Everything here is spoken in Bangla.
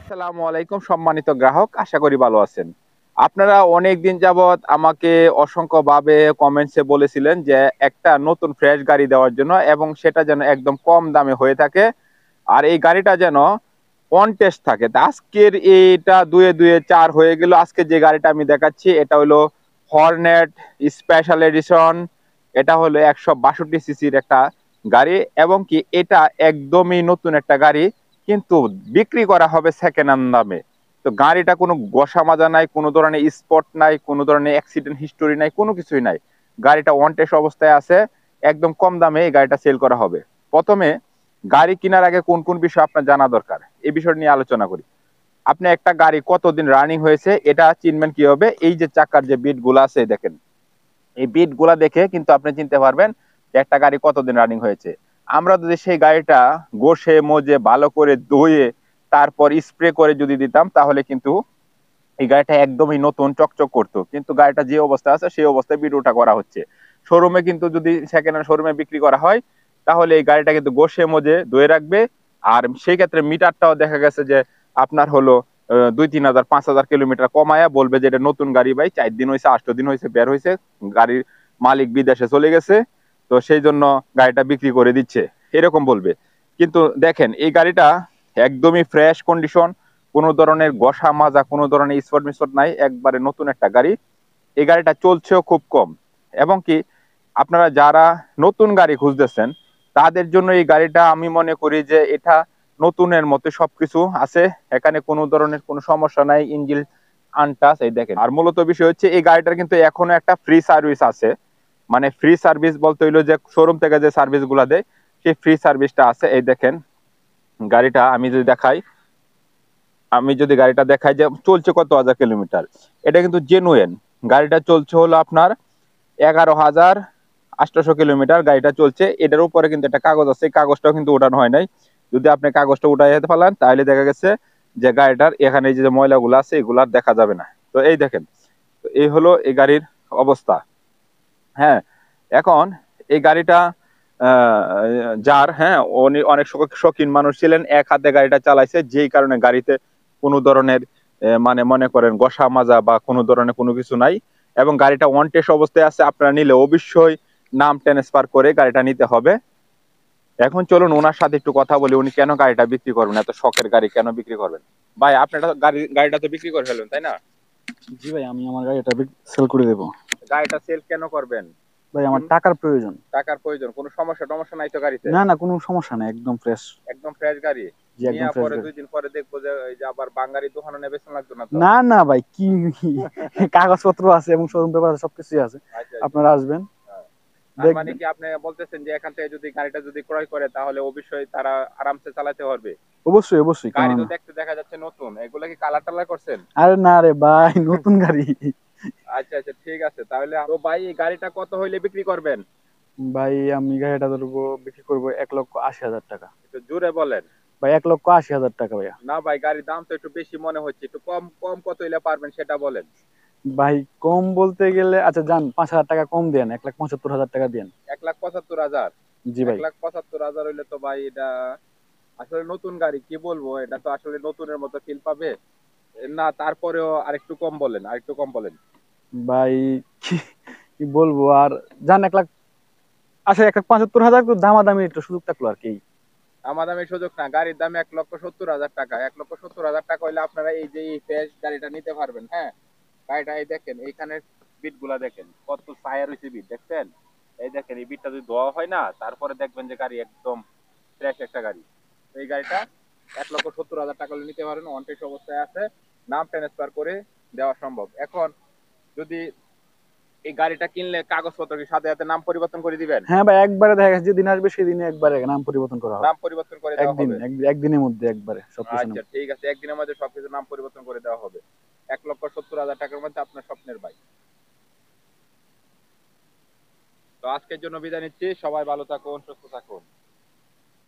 আসসালামু আলাইকুম সম্মানিত গ্রাহক, আশা করি ভালো আছেন। আপনারা অনেক দিন যাবত আমাকে অসংখ্যভাবে কমেন্টসে বলেছিলেন যে একটা নতুন ফ্রেশ গাড়ি দেওয়ার জন্য, এবং সেটা যেন একদম কম দামে হয়ে থাকে, আর এই গাড়িটা যেন অন টেস্ট থাকে। তা আজকের এইটা দুয়ে দুয়ে চার হয়ে গেল। আজকে যে গাড়িটা আমি দেখাচ্ছি এটা হলো হর্নেট স্পেশাল এডিশন। এটা হলো 162 সিসির একটা গাড়ি, এবং কি এটা একদমই নতুন একটা গাড়ি, কিন্তু বিক্রি করা হবে সেকেন্ড হ্যান্ড দামে। তো গাড়িটা কোনো গোসা মাজা নাই, কোনো ধরনের স্পট নাই, কোনো ধরনের অ্যাক্সিডেন্ট হিস্টোরি নাই, কোনো কিছুই নাই। গাড়িটা ওয়ান টেস্ট অবস্থায় আছে। একদম কম দামে এই গাড়িটা সেল করা হবে। প্রথমে গাড়ি কেনার আগে কোন কোন বিষয় আপনার জানা দরকার, এই বিষয় নিয়ে আলোচনা করি। আপনি একটা গাড়ি কতদিন রানিং হয়েছে এটা চিনবেন কি হবে, এই যে চাকার যে বিট গুলা আছে দেখেন, এই বিট গুলা দেখে কিন্তু আপনি চিনতে পারবেন যে একটা গাড়ি কতদিন রানিং হয়েছে। আমরা যদি সেই গাড়িটা ঘষে মজে ভালো করে ধুয়ে তারপর স্প্রে করে যদি দিতাম, তাহলে কিন্তু এই গাড়িটা একদমই নতুন চকচক করতো। কিন্তু গাড়িটা যে অবস্থা আছে সেই অবস্থায় ভিডিওটা করা হচ্ছে। শোরুমে কিন্তু যদি সেকেন্ড হ্যান্ড শোরুমে বিক্রি করা হয়, তাহলে এই গাড়িটা কিন্তু ঘষে মজে ধুয়ে রাখবে। আর সেই ক্ষেত্রে মিটারটাও দেখা গেছে যে আপনার হলো 2-3 হাজার 5 হাজার কিলোমিটার কমায়া বলবে যে এটা নতুন গাড়ি ভাই, 4 দিন হয়েছে 8 দিন হয়েছে বের হয়েছে, গাড়ির মালিক বিদেশে চলে গেছে, তো সেই জন্য গাড়িটা বিক্রি করে দিচ্ছে, এরকম বলবে। কিন্তু দেখেন এই গাড়িটা একদমই ফ্রেশ কন্ডিশন, কোনো ধরনের ঘষা মাজা, কোনো ধরনের স্পট মিস্পট নাই, একবারে নতুন একটা গাড়ি। এই গাড়িটা চলছেও খুব কম। এবং কি আপনারা যারা নতুন গাড়ি খুঁজতেছেন তাদের জন্য এই গাড়িটা আমি মনে করি যে এটা নতুনের মতো সবকিছু আছে, এখানে কোনো ধরনের কোনো সমস্যা নাই, ইঞ্জিন আনটাচ। এই দেখেন, আর মূলত বিষয় হচ্ছে এই গাড়িটার কিন্তু এখনো একটা ফ্রি সার্ভিস আছে। মানে ফ্রি সার্ভিস বলতে হইলো যে শোরুম থেকে যে সার্ভিস গুলা দেয় সেই ফ্রি সার্ভিসটা আছে। এই দেখেন গাড়িটা আমি যদি গাড়িটা দেখাই যে চলছে কত হাজার কিলোমিটার, এটা কিন্তু জেনুয়েন। গাড়িটা চলছে হলো আপনার 11,800 কিলোমিটার গাড়িটা চলছে। এটার উপরে কিন্তু একটা কাগজ আছে, কাগজটাও কিন্তু উঠানো হয় নাই। যদি আপনি কাগজটা উঠাই যেতে পারেন তাহলে দেখা গেছে যে গাড়িটার এখানে যে ময়লাগুলো আছে এগুলো আর দেখা যাবে না। তো এই দেখেন, তো এই হলো এই গাড়ির অবস্থা। হ্যাঁ, এখন এই গাড়িটা যার, হ্যাঁ, উনি অনেক শৌখিন মানুষ ছিলেন, এক হাতে গাড়িটা চালাইছে, যেই কারণে গাড়িতে কোনো ধরনের মানে মনে করেন ঘষা মাজা বা কোনো ধরনের কোনো কিছু নাই, এবং গাড়িটা ওয়ান টেস্ট অবস্থায় আছে। আপনারা নিলে অবশ্যই নাম ট্রান্সফার করে গাড়িটা নিতে হবে। এখন চলুন ওনার সাথে একটু কথা বলি, উনি কেন গাড়িটা বিক্রি করবেন, এত শখের গাড়ি কেন বিক্রি করবেন। ভাই আপনারা গাড়িটা তো বিক্রি করে ফেলবেন তাই না? জি ভাই, আমি আমার গাড়িটা সেল করে দেবো। গাড়িটা সেল কেন করবেন? ভাই কি আমার টাকার প্রয়োজন। টাকার প্রয়োজন? কোনো সমস্যা টমস্যা নাই তো গাড়িতে? না না, কোনো সমস্যা নেই, একদম ফ্রেশ। একদম ফ্রেশ গাড়ি। জি, নিয়ে একদম ফ্রেশ পরে গাড়ি। 2 দিন পরে দেখবো যে এই যে আবার বাঙালি দোকানে নেবে লাগতো না তো? না না ভাই, কি কাগজপত্র আছে এবং শোরুম পেপার আছে, সবকিছুই আছে। আচ্ছা আচ্ছা। আপনারা আসবেন, হ্যাঁ। তার মানে দেখবেন। কি আপনি বলতেছেন যে এখান থেকে যদি গাড়িটা যদি ক্রয় করে তাহলে অবশ্যই তারা আরামসে চালাতে পারবে? অবশ্যই অবশ্যই, কেন গাড়ি তো না। দেখতে দেখা যাচ্ছে নতুন, এগুলা কি কালার টালার করছেন? আরে না রে ভাই, নতুন গাড়ি। আচ্ছা আচ্ছা, ঠিক আছে তাহলে। তো ভাই এই গাড়িটা কত হইলে বিক্রি করবেন? ভাই আমি গাড়িটা ধরবো, বিক্রি করবো 1,80,000 টাকা। একটু জোরে বলেন। ভাই 1,80,000 টাকা ভাইয়া। না ভাই, গাড়ির দাম তো একটু বেশি মনে হচ্ছে, একটু কম কম কত হইলে পারবেন সেটা বলেন। ভাই কম বলতে গেলে, আচ্ছা যান 5,000 টাকা কম দেন, 1,75,000 টাকা দেন। 1,75,000? জি এক ভাই। লাখ পঁচাত্তর হাজার হইলে তো ভাই এটা আসলে নতুন গাড়ি, কি বলবো, এটা তো আসলে নতুনের মতো ফিল পাবে না। তারপরেও আরেকটু কম বলেন, আরেকটু কম বলেন। ভাই কি কি বলবো আর, যান 1,00,000, আচ্ছা 1,75,000, একটু দামাদামি একটু সুযোগ থাকলো আর কি। দামাদামি সুযোগ না, গাড়ির দাম 1,70,000 টাকা। 1,70,000 টাকা হইলে আপনারা এই যে এই ফ্রেশ গাড়িটা নিতে পারবেন। হ্যাঁ, গাড়িটা এই দেখেন, এইখানে বিট গুলা দেখেন কত ছায়া রয়েছে, বিট দেখছেন? এই দেখেন এই বিটটা যদি ধোয়া হয় না তারপরে দেখবেন যে গাড়ি একদম ফ্রেশ একটা গাড়ি। তো এই গাড়িটা 1,70,000 টাকা হলে নিতে পারেন, ওয়ান টেস্ট অবস্থায় আছে, নাম ট্রান্সফার করে দেওয়া সম্ভব। এখন যদি এই গাড়িটা কিনলে কাগজপত্র কি সাথে সাথে নাম পরিবর্তন করে দিবেন? হ্যাঁ ভাই, একবারে দেখা গেছে যেদিন আসবে সেদিনে একবারে নাম পরিবর্তন করা হবে। নাম পরিবর্তন করে দেওয়া একদিন হবে? একদিনের মধ্যে একবারে সবকিছু নাম। আচ্ছা ঠিক আছে, একদিনের মধ্যে সবকিছু নাম পরিবর্তন করে দেওয়া হবে। 1,70,000 টাকার মধ্যে আপনার স্বপ্নের বাইক। তো আজকের জন্য বিদায় নিচ্ছি, সবাই ভালো থাকুন, সুস্থ থাকুন।